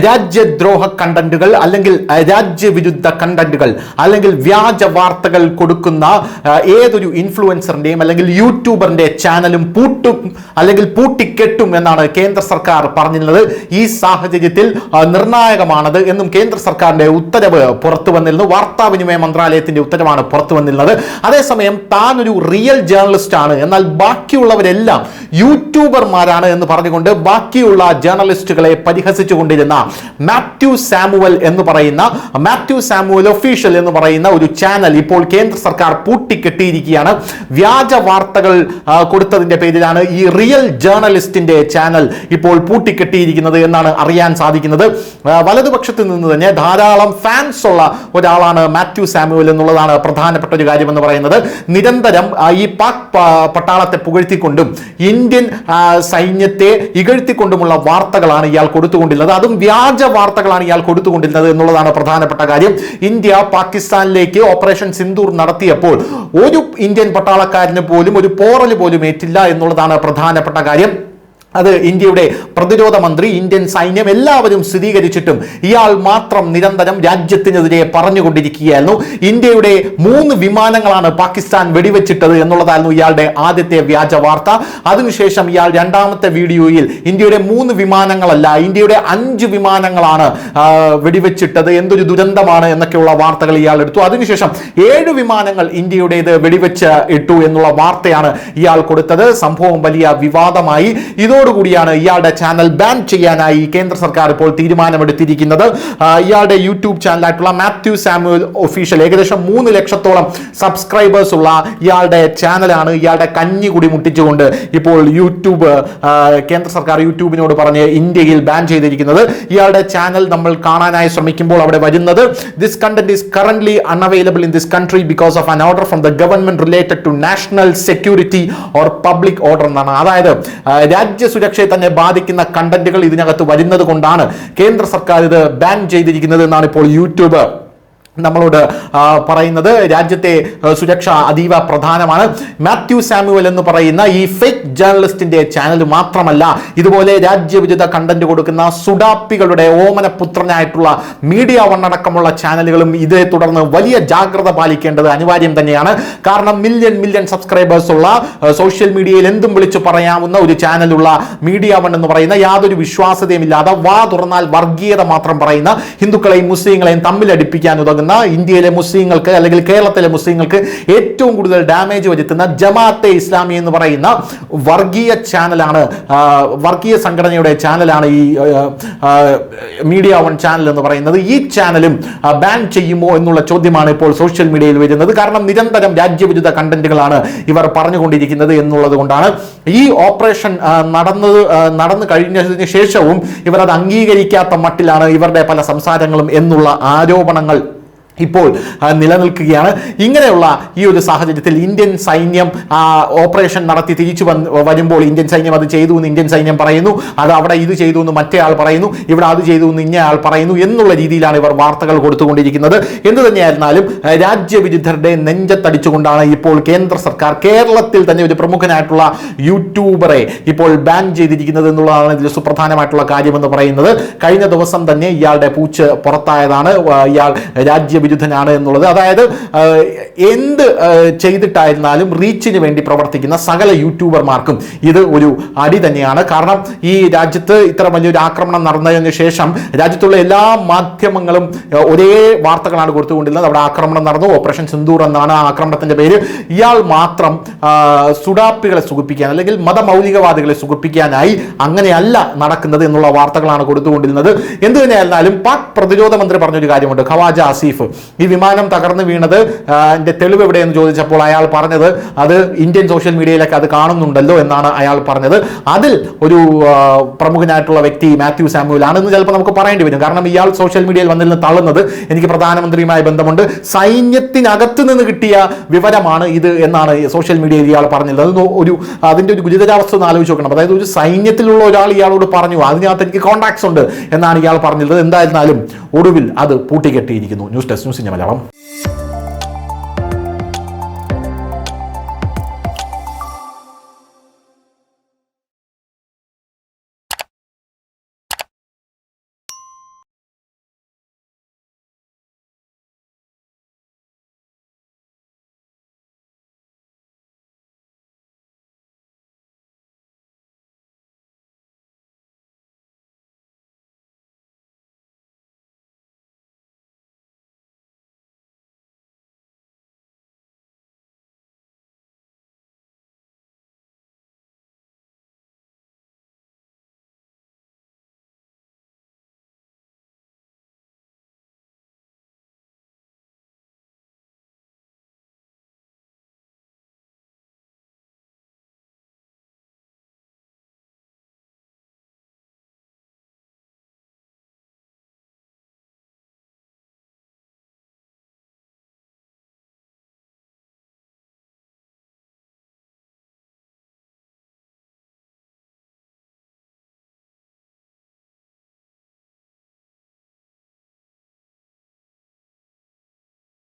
രാജ്യദ്രോഹ കണ്ടന്റുകൾ അല്ലെങ്കിൽ രാജ്യവിരുദ്ധ കണ്ടന്റുകൾ അല്ലെങ്കിൽ വ്യാജ വാർത്തകൾ കൊടുക്കുന്ന ഏതൊരു ഇൻഫ്ലുവൻസറിന്റെയും അല്ലെങ്കിൽ യൂട്യൂബറിന്റെ ചാനലും പൂട്ടും അല്ലെങ്കിൽ പൂട്ടിക്കെട്ടും എന്നാണ് കേന്ദ്ര സർക്കാർ പറഞ്ഞിരുന്നത്. ഈ സാഹചര്യത്തിൽ നിർണായകമാണത് എന്നും കേന്ദ്ര സർക്കാരിന്റെ ഉത്തരവ് പുറത്തു വന്നിരുന്നു. വാർത്താവിനിമയ മന്ത്രാലയത്തിന്റെ ഉത്തരവാണ് പുറത്തു വന്നിരുന്നത്. അതേസമയം താൻ ഒരു റിയൽ ജേർണലിസ്റ്റ് ആണ്, എന്നാൽ ബാക്കിയുള്ളവരെല്ലാം യൂട്യൂബർമാരാണ് എന്ന് പറഞ്ഞുകൊണ്ട് ബാക്കിയുള്ള ജേർണലിസ്റ്റുകളെ പരിഹസിച്ചുകൊണ്ടിരുന്ന മാത്യു സാമുവൽ ഒഫീഷ്യൽ എന്ന് പറയുന്ന ഒരു ചാനൽ ഇപ്പോൾ കേന്ദ്ര സർക്കാർ പൂട്ടിക്കെട്ടിയിരിക്കുകയാണ്. വ്യാജ വാർത്തകൾ കൊടുത്തതിന്റെ പേരിലാണ് ഈ റിയൽ ജേർണലിസ്റ്റിന്റെ ചാനൽ ഇപ്പോൾ പൂട്ടിക്കെട്ടിയിരിക്കുന്നത് എന്നാണ് അറിയാൻ സാധിക്കുന്നത്. വലതുപക്ഷത്ത് നിന്ന് തന്നെ ധാരാളം ഫാൻസ് ഉള്ള ഒരാളാണ് മാത്യു സാമുവൽ എന്നുള്ളതാണ് പ്രധാനപ്പെട്ട ഒരു കാര്യം എന്ന് പറയുന്നത്. നിരന്തരം ഈ പാക് പട്ടാളത്തെ പുകഴ്ത്തിക്കൊണ്ടും ഇന്ത്യൻ സൈന്യത്തെ ഇകഴ്ത്തിക്കൊണ്ടുമുള്ള വാർത്തകളാണ് ഇയാൾ കൊടുത്തുകൊണ്ടിരുന്നത്. അതും വ്യാജ വാർത്തകളാണ് ഇയാൾ കൊടുത്തുകൊണ്ടിരുന്നത് എന്നുള്ളതാണ് പ്രധാനപ്പെട്ട കാര്യം. ഇന്ത്യ പാകിസ്ഥാനിലേക്ക് ഓപ്പറേഷൻ സിന്ദൂർ നടത്തിയപ്പോൾ ഒരു ഇന്ത്യൻ പട്ടാളക്കാരന് പോലും ഒരു പോറൽ പോലും ഏറ്റില്ല എന്നുള്ളതാണ് പ്രധാനപ്പെട്ട കാര്യം. അത് ഇന്ത്യയുടെ പ്രതിരോധ മന്ത്രി, ഇന്ത്യൻ സൈന്യം എല്ലാവരും സ്ഥിരീകരിച്ചിട്ടും ഇയാൾ മാത്രം നിരന്തരം രാജ്യത്തിനെതിരെ പറഞ്ഞുകൊണ്ടിരിക്കുകയായിരുന്നു. ഇന്ത്യയുടെ 3 വിമാനങ്ങളാണ് പാകിസ്ഥാൻ വെടിവെച്ചിട്ടത് എന്നുള്ളതായിരുന്നു ഇയാളുടെ ആദ്യത്തെ വ്യാജ വാർത്ത. അതിനുശേഷം ഇയാൾ രണ്ടാമത്തെ വീഡിയോയിൽ ഇന്ത്യയുടെ 3 വിമാനങ്ങളല്ല, ഇന്ത്യയുടെ 5 വിമാനങ്ങളാണ് വെടിവെച്ചിട്ടത്, എന്തൊരു ദുരന്തമാണ് എന്നൊക്കെയുള്ള വാർത്തകൾ ഇയാൾ എടുത്തു. അതിനുശേഷം 7 വിമാനങ്ങൾ ഇന്ത്യയുടേത് വെടിവെച്ച് ഇട്ടു എന്നുള്ള വാർത്തയാണ് ഇയാൾ കൊടുത്തത്. സംഭവം വലിയ വിവാദമായി. ഇതോടുകൂടിയാണ് ഇയാളുടെ ചാനൽ ബാൻ ചെയ്യാനായി കേന്ദ്ര സർക്കാർ ഇപ്പോൾ തീരുമാനമെടുത്തിരിക്കുന്നത്. ഇയാളുടെ യൂട്യൂബ് ചാനലായിട്ടുള്ള മാത്യു സാമുവൽ ഒഫീഷ്യൽ ഏകദേശം 3 ലക്ഷത്തോളം സബ്സ്ക്രൈബേഴ്സ് ഉള്ള ഇയാളുടെ ചാനലാണ് ഇയാളുടെ കഞ്ഞി കൂടി മുട്ടിച്ചുകൊണ്ട് ഇപ്പോൾ കേന്ദ്ര സർക്കാർ യൂട്യൂബിനോട് പറഞ്ഞ് ഇന്ത്യയിൽ ബാൻ ചെയ്തിരിക്കുന്നത്. ഇയാളുടെ ചാനൽ നമ്മൾ കാണാനായി ശ്രമിക്കുമ്പോൾ അവിടെ വരുന്നത് this content is currently unavailable in this country because of an order from the government related to national security or public order എന്നാണ്. അതായത് സുരക്ഷയെ തന്നെ ബാധിക്കുന്ന കണ്ടന്റുകൾ ഇതിനകത്ത് വരുന്നത് കൊണ്ടാണ് കേന്ദ്ര സർക്കാർ ഇത് ബാൻ ചെയ്തിരിക്കുന്നത് എന്നാണ് ഇപ്പോൾ യൂട്യൂബ് നമ്മളോട് പറയുന്നത്. രാജ്യത്തെ സുരക്ഷ അതീവ പ്രധാനമാണ്. മാത്യു സാമുവൽ എന്ന് പറയുന്ന ഈ ഫേക്ക് ജേർണലിസ്റ്റിന്റെ ചാനൽ മാത്രമല്ല, ഇതുപോലെ രാജ്യവിരുദ്ധ കണ്ടന്റ് കൊടുക്കുന്ന സുഡാപ്പികളുടെ ഓമനപുത്രനായിട്ടുള്ള മീഡിയ വൺ അടക്കമുള്ള ചാനലുകളും ഇതേ തുടർന്ന് വലിയ ജാഗ്രത പാലിക്കേണ്ടത് അനിവാര്യം തന്നെയാണ്. കാരണം മില്യൺ സബ്സ്ക്രൈബേഴ്സ് ഉള്ള സോഷ്യൽ മീഡിയയിൽ എന്തും വിളിച്ചു പറയാവുന്ന ഒരു ചാനലുള്ള മീഡിയ വൺ എന്ന് പറയുന്ന യാതൊരു വിശ്വാസ്യതയും ഇല്ലാതെ വാ തുറന്നാൽ വർഗീയത മാത്രം പറയുന്ന, ഹിന്ദുക്കളെയും മുസ്ലിങ്ങളെയും തമ്മിലടിപ്പിക്കാൻ ഉതകുന്ന, ഇന്ത്യയിലെ മുസ്ലിങ്ങൾക്ക് അല്ലെങ്കിൽ കേരളത്തിലെ മുസ്ലിങ്ങൾക്ക് ഏറ്റവും കൂടുതൽ ഡാമേജ് വരുത്തുന്ന ജമാഅത്തെ ഇസ്ലാമി എന്ന് പറയുന്ന വർഗീയ ചാനലാണ്, വർഗീയ സംഘടനയുടെ ചാനലാണ് ഈ മീഡിയ വൺ ചാനൽ എന്ന് പറയുന്നത്. ഈ ചാനലും ബാൻ ചെയ്യുമോ എന്നുള്ള ചോദ്യമാണ് ഇപ്പോൾ സോഷ്യൽ മീഡിയയിൽ വരുന്നത്. കാരണം നിരന്തരം രാജ്യവിരുദ്ധ കണ്ടന്റുകളാണ് ഇവർ പറഞ്ഞുകൊണ്ടിരിക്കുന്നത് എന്നുള്ളത് കൊണ്ടാണ്. ഈ ഓപ്പറേഷൻ നടന്നു കഴിഞ്ഞതിന് ശേഷവും ഇവർ അത് അംഗീകരിക്കാത്ത മട്ടിലാണ് ഇവരുടെ പല സംസാരങ്ങളും എന്നുള്ള ആരോപണങ്ങൾ ഇപ്പോൾ നിലനിൽക്കുകയാണ്. ഇങ്ങനെയുള്ള ഈ ഒരു സാഹചര്യത്തിൽ ഇന്ത്യൻ സൈന്യം ഓപ്പറേഷൻ നടത്തി തിരിച്ചു വരുമ്പോൾ ഇന്ത്യൻ സൈന്യം അത് ചെയ്തു എന്ന് ഇന്ത്യൻ സൈന്യം പറയുന്നു, അത് അവിടെ ഇത് ചെയ്തു എന്ന് മറ്റേ ആൾ പറയുന്നു, ഇവിടെ അത് ചെയ്തു എന്ന് ഇന്ന ആൾ പറയുന്നു എന്നുള്ള രീതിയിലാണ് ഇവർ വാർത്തകൾ കൊടുത്തുകൊണ്ടിരിക്കുന്നത്. എന്തു തന്നെയായിരുന്നാലും രാജ്യവിരുദ്ധരുടെ നെഞ്ചത്തടിച്ചുകൊണ്ടാണ് ഇപ്പോൾ കേന്ദ്ര സർക്കാർ കേരളത്തിൽ തന്നെ ഒരു പ്രമുഖനായിട്ടുള്ള യൂട്യൂബറെ ഇപ്പോൾ ബാൻ ചെയ്തിരിക്കുന്നത് എന്നുള്ളതാണ് ഇതിൽ സുപ്രധാനമായിട്ടുള്ള കാര്യമെന്ന് പറയുന്നത്. കഴിഞ്ഞ ദിവസം തന്നെ ഇയാളുടെ പൂച്ച് പുറത്തായതാണ്. ഇയാൾ വിരുദ്ധനാണ് എന്നുള്ളത്. അതായത് എന്ത് ചെയ്തിട്ടായിരുന്നാലും റീച്ചിന് വേണ്ടി പ്രവർത്തിക്കുന്ന സകല യൂട്യൂബർമാർക്കും ഇത് ഒരു അടി തന്നെയാണ്. കാരണം ഈ രാജ്യത്ത് ഇത്ര വലിയൊരു ആക്രമണം നടന്നതിന് ശേഷം രാജ്യത്തുള്ള എല്ലാ മാധ്യമങ്ങളും ഒരേ വാർത്തകളാണ് കൊടുത്തുകൊണ്ടിരുന്നത്. അവിടെ ആക്രമണം നടന്നു, ഓപ്പറേഷൻ സിന്ദൂർ എന്നാണ് ആ ആക്രമണത്തിന്റെ പേര്. ഇയാൾ മാത്രം സുഡാപ്പികളെ സുഖിപ്പിക്കാൻ അല്ലെങ്കിൽ മതമൗലികവാദികളെ സുഖിപ്പിക്കാനായി അങ്ങനെയല്ല നടക്കുന്നത് എന്നുള്ള വാർത്തകളാണ് കൊടുത്തുകൊണ്ടിരുന്നത്. എന്ത് തന്നെയായിരുന്നാലും പാക് പ്രതിരോധ മന്ത്രി പറഞ്ഞൊരു കാര്യമുണ്ട്, ഖവാജ ആസിഫ്. ഈ വിമാനം തകർന്നു വീണത് തെളിവ് എവിടെയെന്ന് ചോദിച്ചപ്പോൾ അയാൾ പറഞ്ഞത് അത് ഇന്ത്യൻ സോഷ്യൽ മീഡിയയിലൊക്കെ അത് കാണുന്നുണ്ടല്ലോ എന്നാണ് അയാൾ പറഞ്ഞത്. അതിൽ ഒരു പ്രമുഖനായിട്ടുള്ള വ്യക്തി മാത്യു സാമുവൽ ആണെന്ന് ചിലപ്പോൾ നമുക്ക് പറയേണ്ടി വരും. കാരണം ഇയാൾ സോഷ്യൽ മീഡിയയിൽ വന്നിരുന്ന് തള്ളുന്നത് എനിക്ക് പ്രധാനമന്ത്രിയുമായി ബന്ധമുണ്ട്, സൈന്യത്തിനകത്ത് നിന്ന് കിട്ടിയ വിവരമാണ് ഇത് എന്നാണ് സോഷ്യൽ മീഡിയയിൽ ഇയാൾ പറഞ്ഞത്. അത് അതിന്റെ ഒരു ഗുരുതരാവസ്ഥ ഒന്ന് ആലോചിച്ച് നോക്കണം. അതായത് ഒരു സൈന്യത്തിലുള്ള ഒരാൾ ഇയാളോട് പറഞ്ഞു അതിനകത്ത് എനിക്ക് കോൺടാക്ട്സ് ഉണ്ട് എന്നാണ് ഇയാൾ പറഞ്ഞത്. എന്തായിരുന്നാലും ഒടുവിൽ അത് പൂട്ടിക്കെട്ടിയിരിക്കുന്നു. ന്യൂസ് ഡെസ്ക് ന്യൂസിന്റെ മലയാളം.